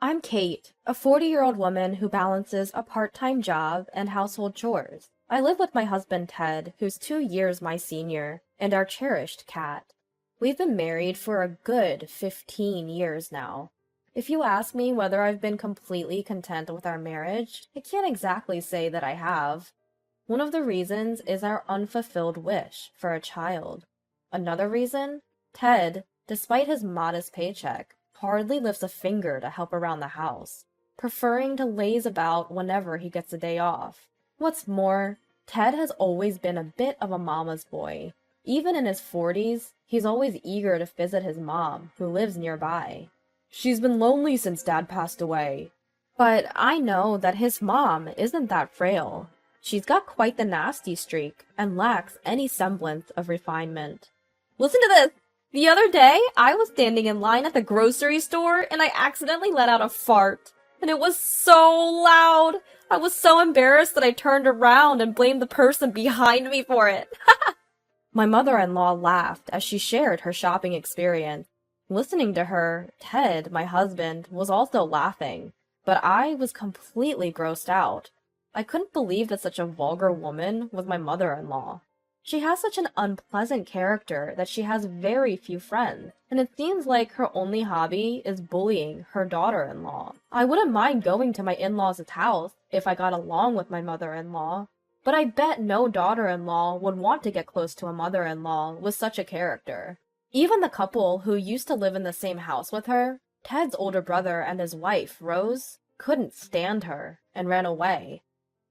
I'm Kate, a 40-year-old woman who balances a part-time job and household chores. I live with my husband Ted, who's 2 years my senior, and our cherished cat. We've been married for a good 15 years now. If you ask me whether I've been completely content with our marriage, I can't exactly say that I have. One of the reasons is our unfulfilled wish for a child. Another reason? Ted, despite his modest paycheck, hardly lifts a finger to help around the house, preferring to laze about whenever he gets a day off. What's more, Ted has always been a bit of a mama's boy. Even in his 40s, he's always eager to visit his mom, who lives nearby. She's been lonely since Dad passed away. But I know that his mom isn't that frail. She's got quite the nasty streak and lacks any semblance of refinement. Listen to this! The other day, I was standing in line at the grocery store and I accidentally let out a fart. And it was so loud! I was so embarrassed that I turned around and blamed the person behind me for it. My mother-in-law laughed as she shared her shopping experience. Listening to her, Ted, my husband, was also laughing, but I was completely grossed out. I couldn't believe that such a vulgar woman was my mother-in-law. She has such an unpleasant character that she has very few friends, and it seems like her only hobby is bullying her daughter-in-law. I wouldn't mind going to my in-laws' house if I got along with my mother-in-law, but I bet no daughter-in-law would want to get close to a mother-in-law with such a character. Even the couple who used to live in the same house with her, Ted's older brother and his wife, Rose, couldn't stand her and ran away.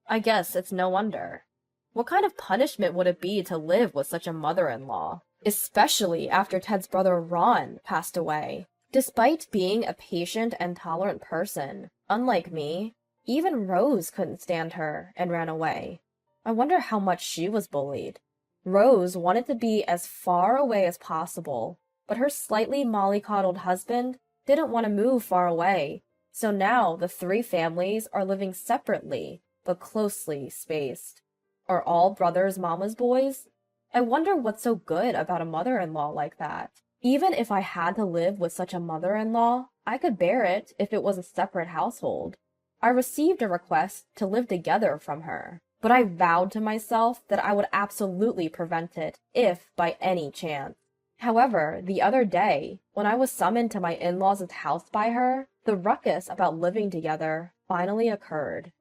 I guess it's no wonder. What kind of punishment would it be to live with such a mother-in-law? Especially after Ted's brother Ron passed away. Despite being a patient and tolerant person, unlike me, even Rose couldn't stand her and ran away. I wonder how much she was bullied. Rose wanted to be as far away as possible, but her slightly mollycoddled husband didn't want to move far away, so now the three families are living separately, but closely spaced. Are all brothers mama's boys? I wonder what's so good about a mother-in-law like that. Even if I had to live with such a mother-in-law, I could bear it if it was a separate household. I received a request to live together from her, but I vowed to myself that I would absolutely prevent it if by any chance. However, the other day, when I was summoned to my in-laws' house by her, the ruckus about living together finally occurred.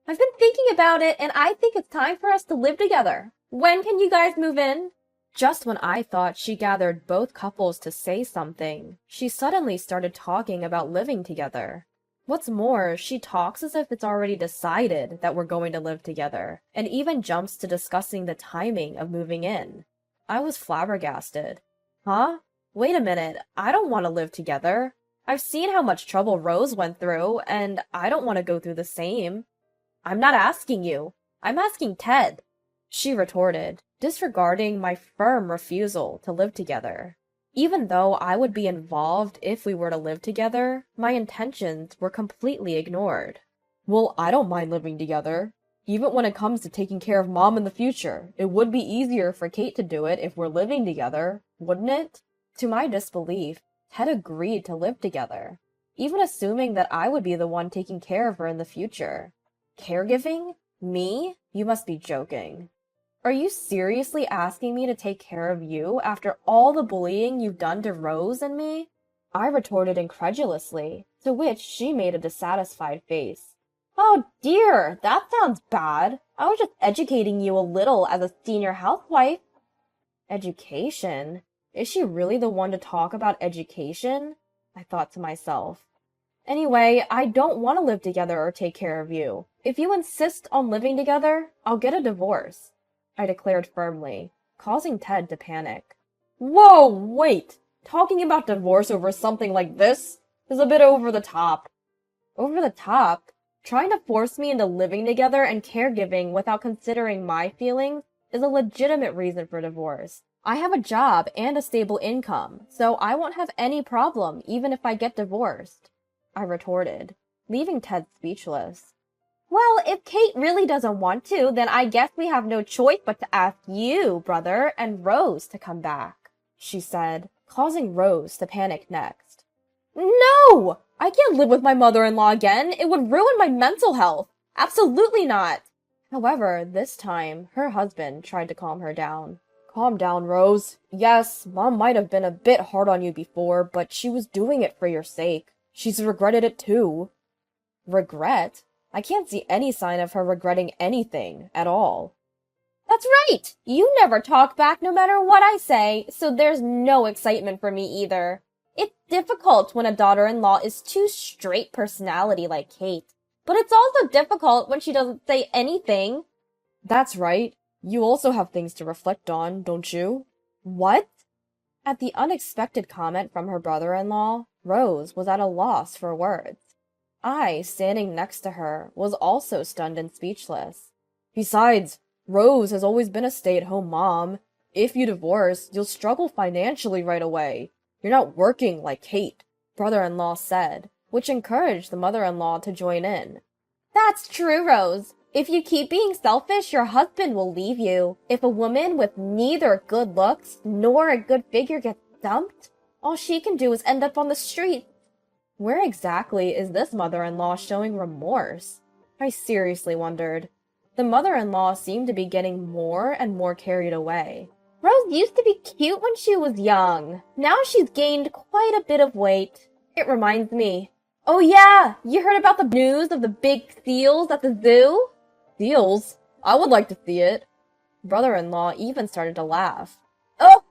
I've been thinking about it, and I think it's time for us to live together. When can you guys move in? Just when I thought she gathered both couples to say something, she suddenly started talking about living together. What's more, she talks as if it's already decided that we're going to live together, and even jumps to discussing the timing of moving in. I was flabbergasted. Huh? Wait a minute, I don't want to live together. I've seen how much trouble Rose went through, and I don't want to go through the same. I'm not asking you. I'm asking Ted, she retorted, disregarding my firm refusal to live together. Even though I would be involved if we were to live together, my intentions were completely ignored. Well, I don't mind living together. Even when it comes to taking care of Mom in the future, it would be easier for Kate to do it if we're living together, wouldn't it? To my disbelief, Ted agreed to live together, even assuming that I would be the one taking care of her in the future. Caregiving? Me? You must be joking. Are you seriously asking me to take care of you after all the bullying you've done to Rose and me? I retorted incredulously, to which she made a dissatisfied face. Oh dear, that sounds bad. I was just educating you a little as a senior housewife. Education? Is she really the one to talk about education? I thought to myself. Anyway, I don't want to live together or take care of you. If you insist on living together, I'll get a divorce, I declared firmly, causing Ted to panic. Whoa, wait! Talking about divorce over something like this is a bit over the top. Over the top? Trying to force me into living together and caregiving without considering my feelings is a legitimate reason for divorce. I have a job and a stable income, so I won't have any problem even if I get divorced, I retorted, leaving Ted speechless. Well, if Kate really doesn't want to, then I guess we have no choice but to ask you, brother, and Rose to come back, she said, causing Rose to panic next. No! I can't live with my mother-in-law again. It would ruin my mental health. Absolutely not. However, this time, her husband tried to calm her down. Calm down, Rose. Yes, Mom might have been a bit hard on you before, but she was doing it for your sake. She's regretted it too. Regret? I can't see any sign of her regretting anything at all. That's right! You never talk back no matter what I say, so there's no excitement for me either. It's difficult when a daughter-in-law is too straight personality like Kate, but it's also difficult when she doesn't say anything. That's right. You also have things to reflect on, don't you? What? At the unexpected comment from her brother-in-law, Rose was at a loss for words. I, standing next to her, was also stunned and speechless. Besides, Rose has always been a stay-at-home mom. If you divorce, you'll struggle financially right away. You're not working like Kate, brother-in-law said, which encouraged the mother-in-law to join in. That's true, Rose. If you keep being selfish, your husband will leave you. If a woman with neither good looks nor a good figure gets dumped, all she can do is end up on the street. Where exactly is this mother-in-law showing remorse? I seriously wondered. The mother-in-law seemed to be getting more and more carried away. Rose used to be cute when she was young. Now she's gained quite a bit of weight. It reminds me. Oh yeah, you heard about the news of the big seals at the zoo? Seals? I would like to see it. Brother-in-law even started to laugh. Oh,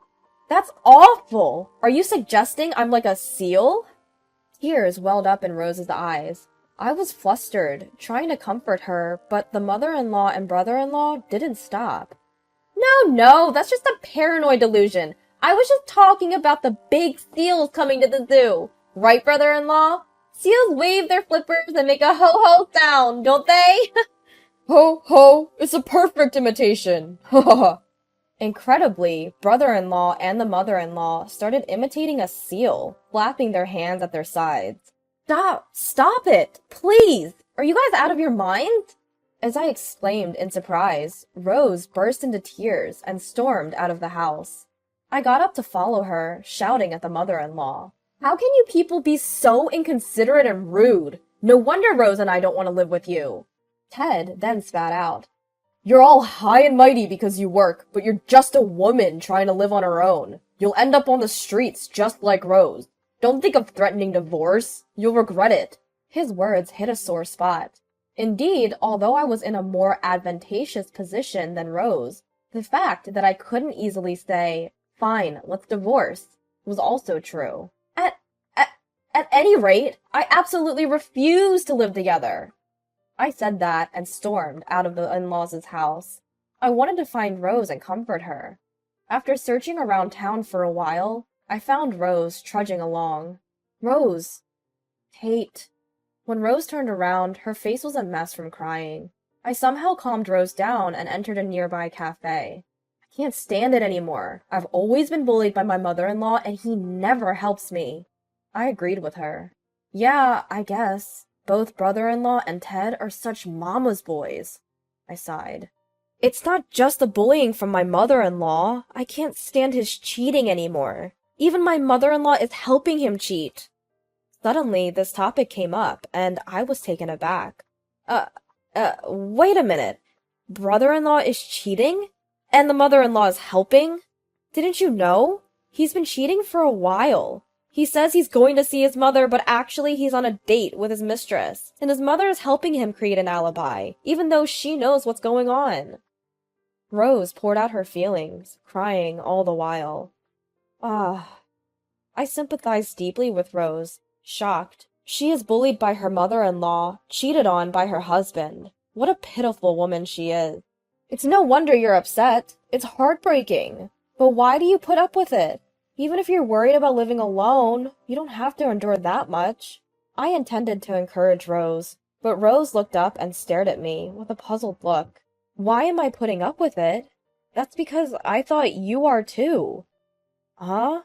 that's awful! Are you suggesting I'm like a seal? Tears welled up in Rose's eyes. I was flustered, trying to comfort her, but the mother-in-law and brother-in-law didn't stop. No, that's just a paranoid delusion. I was just talking about the big seals coming to the zoo. Right, brother-in-law? Seals wave their flippers and make a ho-ho sound, don't they? Ho-ho, it's a perfect imitation. Incredibly, brother-in-law and the mother-in-law started imitating a seal, flapping their hands at their sides. Stop it, please! Are you guys out of your minds? As I exclaimed in surprise, Rose burst into tears and stormed out of the house. I got up to follow her, shouting at the mother-in-law. How can you people be so inconsiderate and rude? No wonder Rose and I don't want to live with you. Ted then spat out. You're all high and mighty because you work, but you're just a woman trying to live on her own. You'll end up on the streets just like Rose. Don't think of threatening divorce. You'll regret it. His words hit a sore spot. Indeed, although I was in a more advantageous position than Rose, the fact that I couldn't easily say, fine, let's divorce, was also true. At any rate, I absolutely refuse to live together. I said that and stormed out of the in-laws' house. I wanted to find Rose and comfort her. After searching around town for a while, I found Rose trudging along. Rose! Kate. When Rose turned around, her face was a mess from crying. I somehow calmed Rose down and entered a nearby cafe. I can't stand it anymore. I've always been bullied by my mother-in-law and he never helps me. I agreed with her. Yeah, I guess. Both brother-in-law and Ted are such mama's boys. I sighed. It's not just the bullying from my mother-in-law. I can't stand his cheating anymore. Even my mother-in-law is helping him cheat. Suddenly, this topic came up, and I was taken aback. Wait a minute. Brother-in-law is cheating? And the mother-in-law is helping? Didn't you know? He's been cheating for a while. He says he's going to see his mother, but actually he's on a date with his mistress, and his mother is helping him create an alibi, even though she knows what's going on. Rose poured out her feelings, crying all the while. I sympathized deeply with Rose, shocked. She is bullied by her mother-in-law, cheated on by her husband. What a pitiful woman she is. It's no wonder you're upset. It's heartbreaking. But why do you put up with it? Even if you're worried about living alone, you don't have to endure that much. I intended to encourage Rose, but Rose looked up and stared at me with a puzzled look. Why am I putting up with it? That's because I thought you are too. Huh?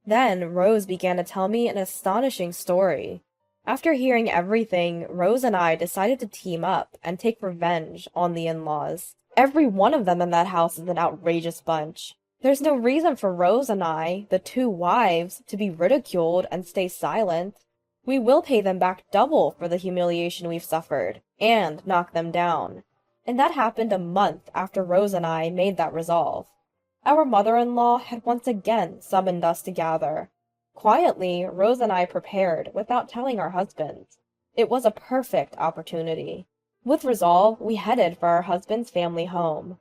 Then Rose began to tell me an astonishing story. After hearing everything, Rose and I decided to team up and take revenge on the in-laws. Every one of them in that house is an outrageous bunch. There's no reason for Rose and I, the two wives, to be ridiculed and stay silent. We will pay them back double for the humiliation we've suffered, and knock them down. And that happened a month after Rose and I made that resolve. Our mother-in-law had once again summoned us to gather. Quietly, Rose and I prepared without telling our husbands. It was a perfect opportunity. With resolve, we headed for our husband's family home.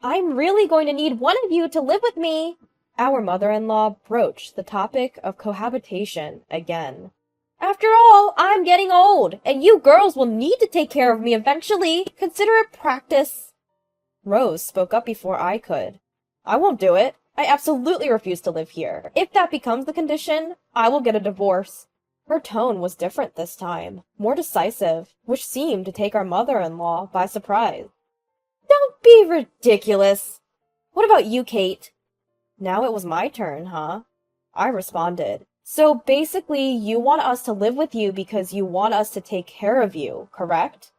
"I'm really going to need one of you to live with me!" Our mother-in-law broached the topic of cohabitation again. "After all, I'm getting old, and you girls will need to take care of me eventually. Consider it practice." Rose spoke up before I could. "I won't do it. I absolutely refuse to live here. If that becomes the condition, I will get a divorce." Her tone was different this time, more decisive, which seemed to take our mother-in-law by surprise. "Don't be ridiculous. What about you, Kate?" Now it was my turn, huh? I responded. "So basically, you want us to live with you because you want us to take care of you, correct?"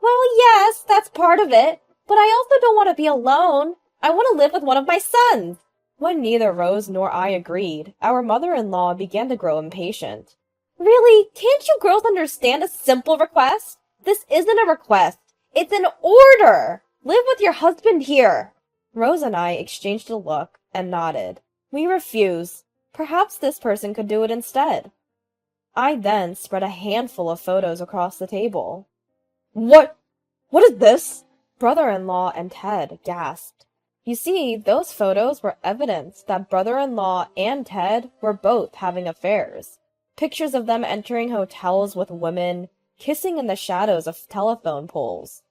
"Well, yes, that's part of it. But I also don't want to be alone. I want to live with one of my sons." When neither Rose nor I agreed, our mother-in-law began to grow impatient. "Really, can't you girls understand a simple request? This isn't a request. It's an order. Live with your husband here." Rose and I exchanged a look and nodded. "We refuse. Perhaps this person could do it instead." I then spread a handful of photos across the table. What is this?" Brother-in-law and Ted gasped. You see, those photos were evidence that brother-in-law and Ted were both having affairs. Pictures of them entering hotels with women, kissing in the shadows of telephone poles.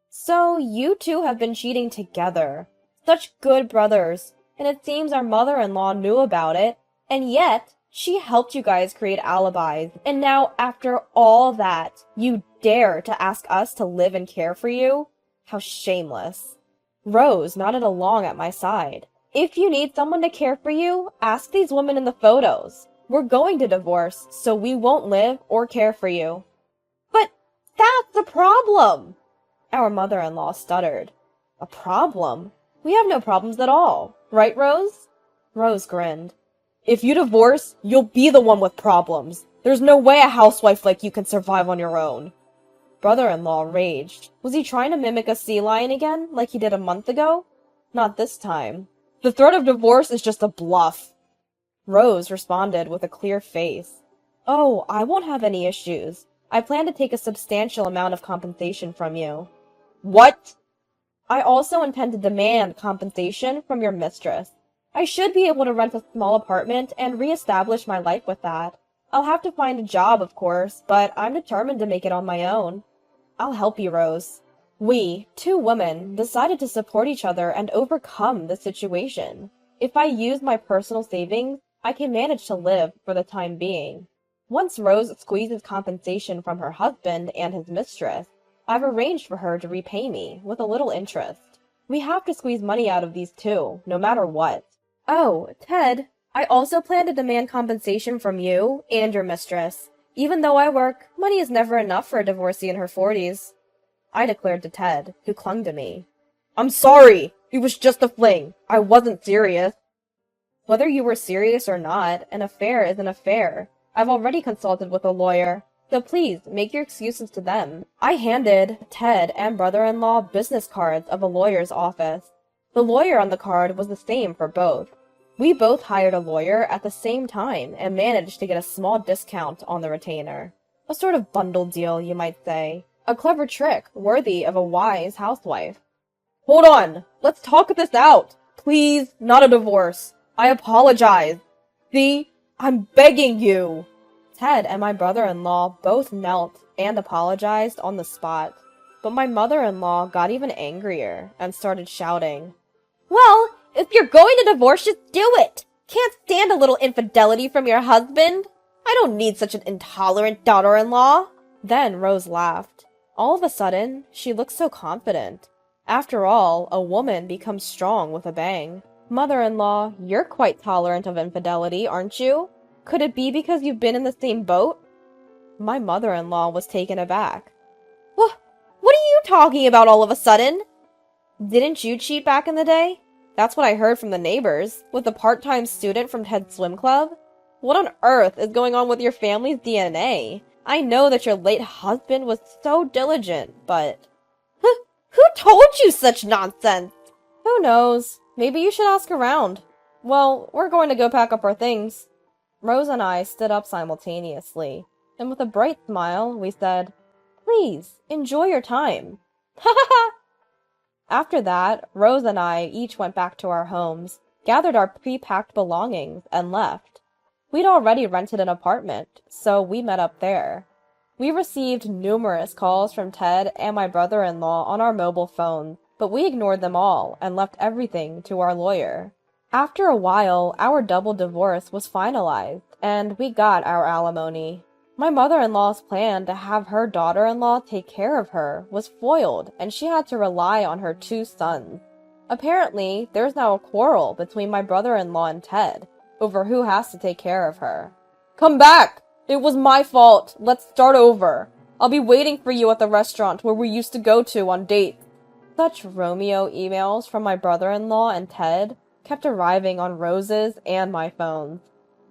"So you two have been cheating together. Such good brothers, and it seems our mother-in-law knew about it, and yet she helped you guys create alibis, and now after all that, you dare to ask us to live and care for you? How shameless." Rose nodded along at my side. "If you need someone to care for you, ask these women in the photos. We're going to divorce, so we won't live or care for you." "But that's the problem!" Our mother-in-law stuttered. "A problem? We have no problems at all. Right, Rose?" Rose grinned. "If you divorce, you'll be the one with problems. There's no way a housewife like you can survive on your own." Brother-in-law raged. Was he trying to mimic a sea lion again, like he did a month ago? Not this time. "The threat of divorce is just a bluff." Rose responded with a clear face. "Oh, I won't have any issues. I plan to take a substantial amount of compensation from you." "What?" "I also intend to demand compensation from your mistress. I should be able to rent a small apartment and re-establish my life with that. I'll have to find a job, of course, but I'm determined to make it on my own." "I'll help you, Rose." We, two women, decided to support each other and overcome the situation. If I use my personal savings, I can manage to live for the time being. Once Rose squeezes compensation from her husband and his mistress, I've arranged for her to repay me with a little interest. We have to squeeze money out of these two, no matter what. "Oh, Ted, I also plan to demand compensation from you and your mistress. Even though I work, money is never enough for a divorcee in her 40s. I declared to Ted, who clung to me. "I'm sorry! It was just a fling. I wasn't serious." "Whether you were serious or not, an affair is an affair. I've already consulted with a lawyer, so please make your excuses to them." I handed Ted and brother-in-law business cards of a lawyer's office. The lawyer on the card was the same for both. We both hired a lawyer at the same time and managed to get a small discount on the retainer. A sort of bundle deal, you might say. A clever trick worthy of a wise housewife. "Hold on! Let's talk this out! Please, not a divorce! I apologize! See? I'm begging you!" Ted and my brother-in-law both knelt and apologized on the spot. But my mother-in-law got even angrier and started shouting. "Well, if you're going to divorce, just do it! Can't stand a little infidelity from your husband! I don't need such an intolerant daughter-in-law!" Then Rose laughed. All of a sudden, she looked so confident. After all, a woman becomes strong with a bang. "Mother-in-law, you're quite tolerant of infidelity, aren't you? Could it be because you've been in the same boat?" My mother-in-law was taken aback. What are you talking about all of a sudden?" "Didn't you cheat back in the day?" That's what I heard from the neighbors, with the part-time student from Ted's swim club. What on earth is going on with your family's DNA? I know that your late husband was so diligent, but... Who told you such nonsense? Who knows? Maybe you should ask around. Well, we're going to go pack up our things. Rose and I stood up simultaneously, and with a bright smile, we said, "Please, enjoy your time." Ha ha ha! After that, Rose and I each went back to our homes, gathered our pre-packed belongings, and left. We'd already rented an apartment, so we met up there. We received numerous calls from Ted and my brother-in-law on our mobile phones, but we ignored them all and left everything to our lawyer. After a while, our double divorce was finalized, and we got our alimony. My mother-in-law's plan to have her daughter-in-law take care of her was foiled, and she had to rely on her 2 sons. Apparently, there's now a quarrel between my brother-in-law and Ted over who has to take care of her. "Come back! It was my fault. Let's start over. I'll be waiting for you at the restaurant where we used to go to on dates." Such Romeo emails from my brother-in-law and Ted kept arriving on Rose's and my phones.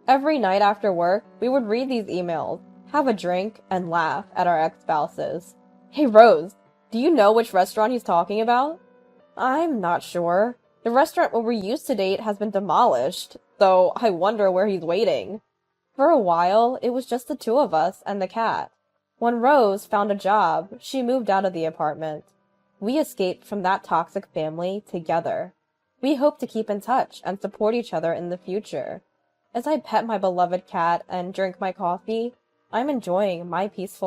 Every night after work, we would read these emails, have a drink, and laugh at our ex-spouses. "Hey Rose, do you know which restaurant he's talking about?" "I'm not sure. The restaurant where we used to date has been demolished, so I wonder where he's waiting." For a while, it was just the 2 of us and the cat. When Rose found a job, she moved out of the apartment. We escaped from that toxic family together. We hope to keep in touch and support each other in the future. As I pet my beloved cat and drink my coffee, I'm enjoying my peaceful